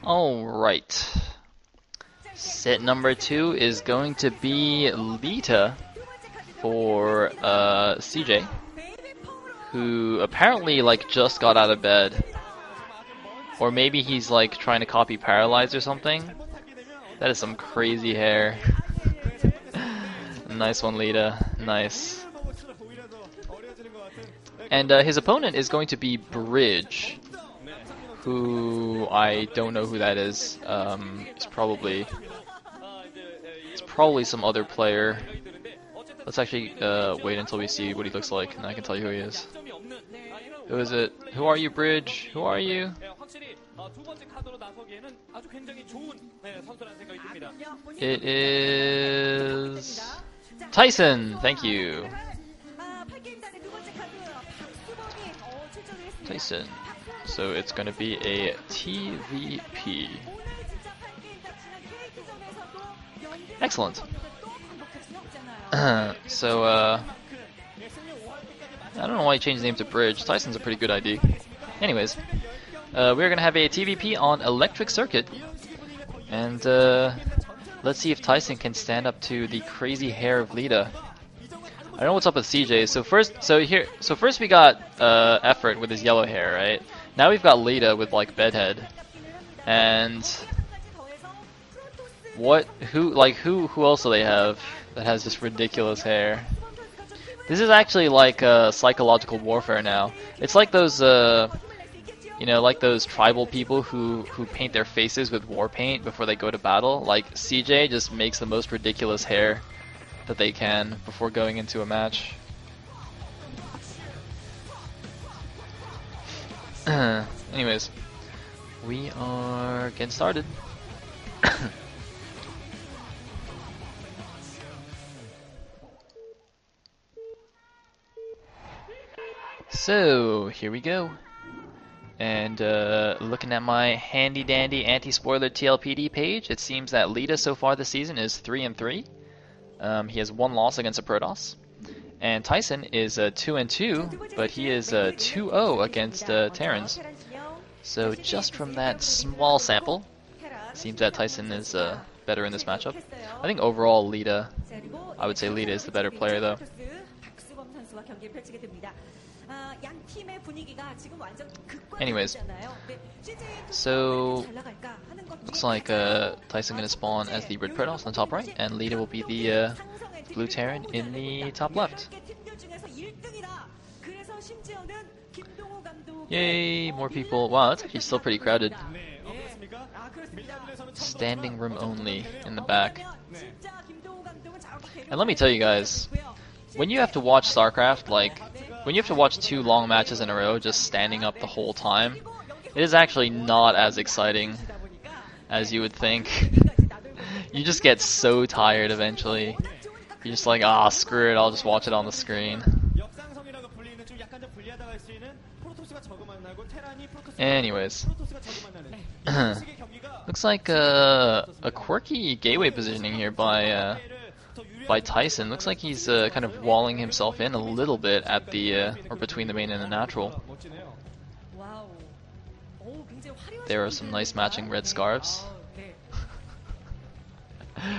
Alright. Set number 2 is going to be Leta for CJ, who apparently like just got out of bed. Or maybe he's like trying to copy Paralyze or something. That is some crazy hair. Nice one, Leta. Nice. And his opponent is going to be Bridge, who I don't know who that is. It's probably some other player. Let's actually wait until we see what he looks like, and I can tell you who he is. Who is it? Who are you, Bridge? Who are you? It is Tyson. Thank you. Tyson. So it's going to be a TVP. Excellent. So, I don't know why he changed his name to Bridge. Tyson's a pretty good ID. Anyways, we're going to have a TVP on Electric Circuit. And, let's see if Tyson can stand up to the crazy hair of Leta. I don't know what's up with CJ. So first we got Effort with his yellow hair, right? Now we've got Leta with like bedhead. And who else do they have that has this ridiculous hair? This is actually like psychological warfare now. It's like those like those tribal people who paint their faces with war paint before they go to battle. Like CJ just makes the most ridiculous hair that they can before going into a match. Anyways, we are getting started. So here we go. And looking at my handy dandy anti-spoiler TLPD page, it seems that Leta so far this season is 3-3. He has 1 loss against a Protoss. And Tyson is 2-2, but he is 2-0 against Terrans. So just from that small sample, it seems that Tyson is better in this matchup. I think overall Leta, I would say Leta is the better player though. Anyways, so looks like Tyson gonna spawn as the red Protoss on top right, and Leta will be the blue Terran in the top left. Yay, more people. Wow, that's actually still pretty crowded. Standing room only in the back. And let me tell you guys, when you have to watch StarCraft, like, when you have to watch 2 long matches in a row just standing up the whole time, it is actually not as exciting as you would think. You just get so tired eventually. You're just like, ah, screw it, I'll just watch it on the screen. Anyways. Looks like a quirky gateway positioning here by Tyson. Looks like he's kind of walling himself in a little bit at the or between the main and the natural. There are some nice matching red scarves.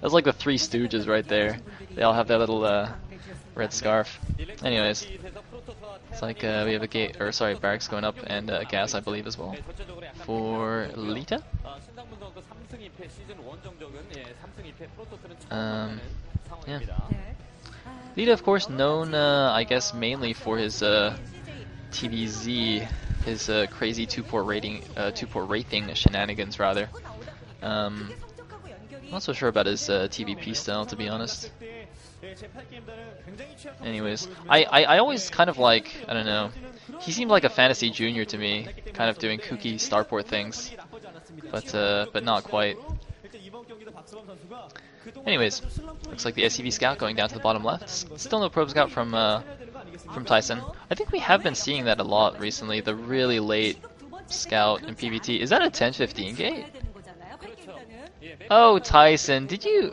That's like the Three Stooges right there. They all have that little red scarf. Anyways, it's like we have a barracks going up and gas, I believe, as well for Leta. Yeah. Leta, of course, known, I guess, mainly for his TVZ, his crazy two-port wraithing shenanigans, rather. I'm not so sure about his TVP style, to be honest. Anyways, I always kind of like, I don't know, he seemed like a fantasy junior to me, kind of doing kooky starport things, but not quite. Anyways, looks like the SCV scout going down to the bottom left. Still no probe scout from Tyson. I think we have been seeing that a lot recently, the really late scout in PvT. Is that a 10-15 gate? Oh, Tyson, did you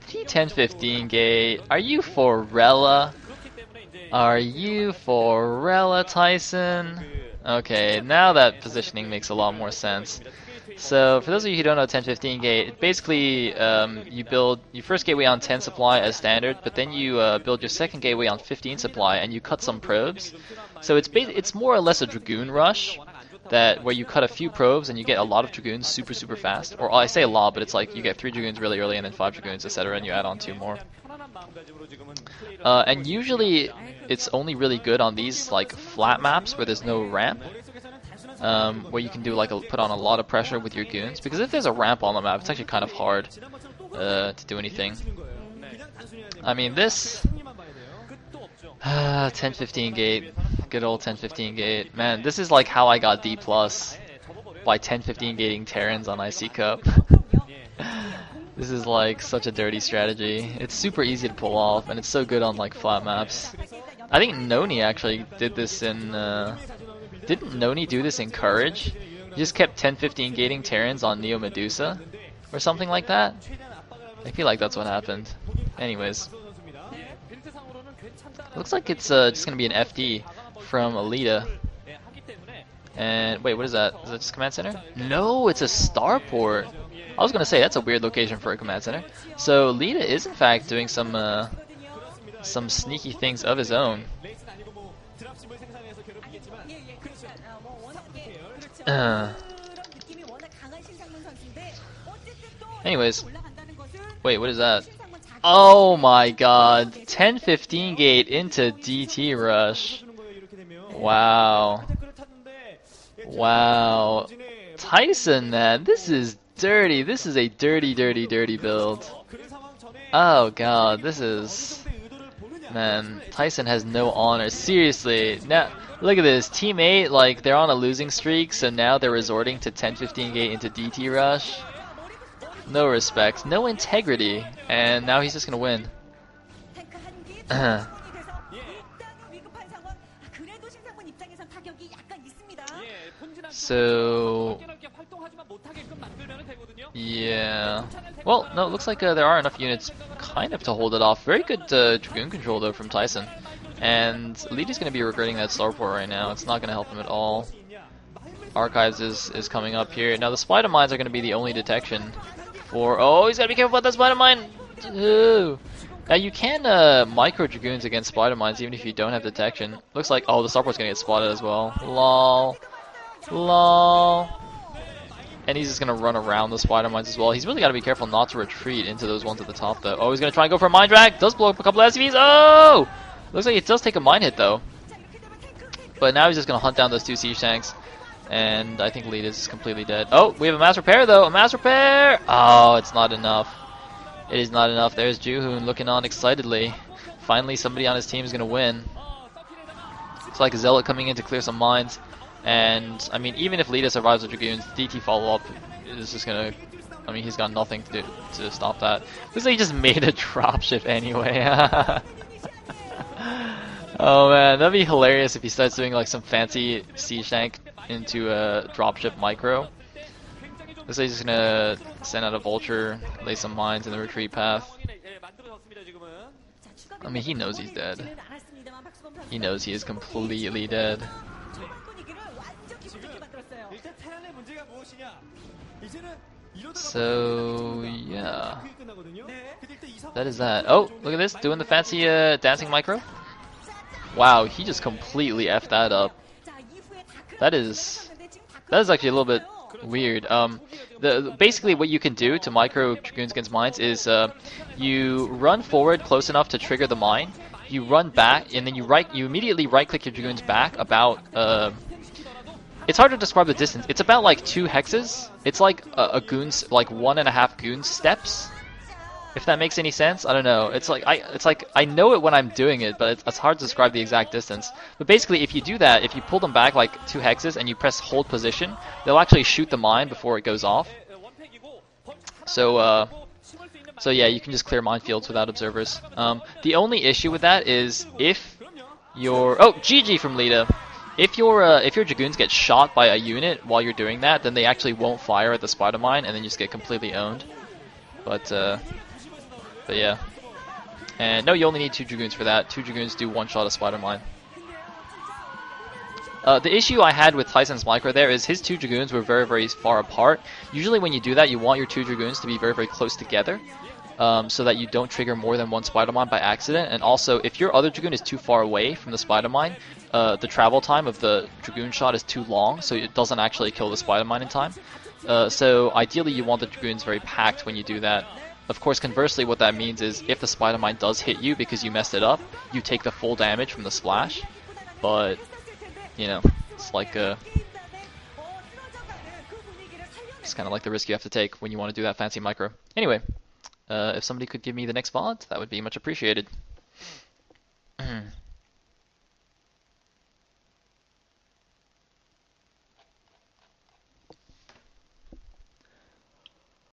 10-15 gate? Are you for Rella? Are you for Rella, Tyson? Okay, now that positioning makes a lot more sense. So, for those of you who don't know 10-15 gate, basically you build your first gateway on 10 supply as standard, but then you build your second gateway on 15 supply, and you cut some probes. So it's more or less a Dragoon rush, where you cut a few probes and you get a lot of Dragoons super fast. Or I say a lot, but it's like you get 3 Dragoons really early and then 5 Dragoons, etc., and you add on 2 more. And usually it's only really good on these like flat maps where there's no ramp. Where you can do like put on a lot of pressure with your goons, because if there's a ramp on the map, it's actually kind of hard to do anything. I mean, this 10-15 gate, good old 10-15 gate, man. This is like how I got D+ by 10-15 gating Terrans on IC Cup. This is like such a dirty strategy. It's super easy to pull off, and it's so good on like flat maps. I think Noni actually did this in. Didn't Noni do this in Courage? He just kept 10-15 gating Terrans on Neo Medusa? Or something like that? I feel like that's what happened. Anyways. Looks like it's just gonna be an FD from Leta. And wait, what is that? Is that just command center? No, it's a starport. I was gonna say that's a weird location for a command center. So Leta is in fact doing some sneaky things of his own. Anyways, wait, what is that? Oh my god, 10-15 gate into DT rush. Wow. Wow. Tyson, man, this is dirty. This is a dirty build. Oh god, this is... Man, Tyson has no honor. Seriously. Now, look at this. Team 8, like, they're on a losing streak, so now they're resorting to 10-15 gate into DT rush. No respect. No integrity. And now he's just gonna win. So... Yeah. Well, no, it looks like there are enough units kind of to hold it off. Very good Dragoon control, though, from Tyson. And Leta's going to be regretting that starport right now. It's not going to help him at all. Archives is coming up here. Now, the Spider Mines are going to be the only detection for... Oh, he's got to be careful about that Spider Mine! Ooh. Now, you can micro Dragoons against Spider Mines even if you don't have detection. Looks like... Oh, the starport's going to get spotted as well. Lol. Lol. And he's just going to run around the Spider Mines as well. He's really got to be careful not to retreat into those ones at the top, though. Oh, he's going to try and go for a mine drag. Does blow up a couple of SCVs. Oh! Looks like it does take a mine hit, though. But now he's just going to hunt down those 2 siege tanks. And I think Leta's completely dead. Oh, we have a mass repair, though. A mass repair! Oh, it's not enough. It is not enough. There's Juhoon looking on excitedly. Finally, somebody on his team is going to win. It's like a Zealot coming in to clear some mines. And, I mean, even if Leta survives the Dragoons, DT follow-up is just gonna... I mean, he's got nothing to do to stop that. Looks like he just made a dropship anyway. Oh man, that'd be hilarious if he starts doing like some fancy siege tank into a dropship micro. Looks like he's just gonna send out a vulture, lay some mines in the retreat path. I mean, he knows he's dead. He knows he is completely dead. So, yeah. That is that. Oh, look at this, doing the fancy dancing micro. Wow, he just completely effed that up. That is actually a little bit weird. Basically what you can do to micro Dragoons against mines is you run forward close enough to trigger the mine, you run back, and then you immediately right click your Dragoons back about it's hard to describe the distance. It's about like 2 hexes. It's like a goon's, like 1.5 goon steps. If that makes any sense, I don't know. It's like I know it when I'm doing it, but it's hard to describe the exact distance. But basically, if you do that, if you pull them back like 2 hexes and you press hold position, they'll actually shoot the mine before it goes off. So yeah, you can just clear minefields without observers. The only issue with that is if your GG from Leta. If your Dragoons get shot by a unit while you're doing that, then they actually won't fire at the Spider Mine, and then you just get completely owned. But yeah. And no, you only need 2 Dragoons for that. 2 Dragoons do one shot a Spider Mine. The issue I had with Tyson's micro there is his 2 Dragoons were very, very far apart. Usually when you do that, you want your 2 Dragoons to be very, very close together, so that you don't trigger more than one Spider Mine by accident. And also, if your other Dragoon is too far away from the Spider Mine, the travel time of the Dragoon shot is too long, so it doesn't actually kill the Spider Mine in time. So ideally you want the Dragoons very packed when you do that. Of course, conversely, what that means is if the Spider Mine does hit you because you messed it up, you take the full damage from the splash. But you know, it's like it's kind of like the risk you have to take when you want to do that fancy micro. Anyway, if somebody could give me the next VOD, that would be much appreciated.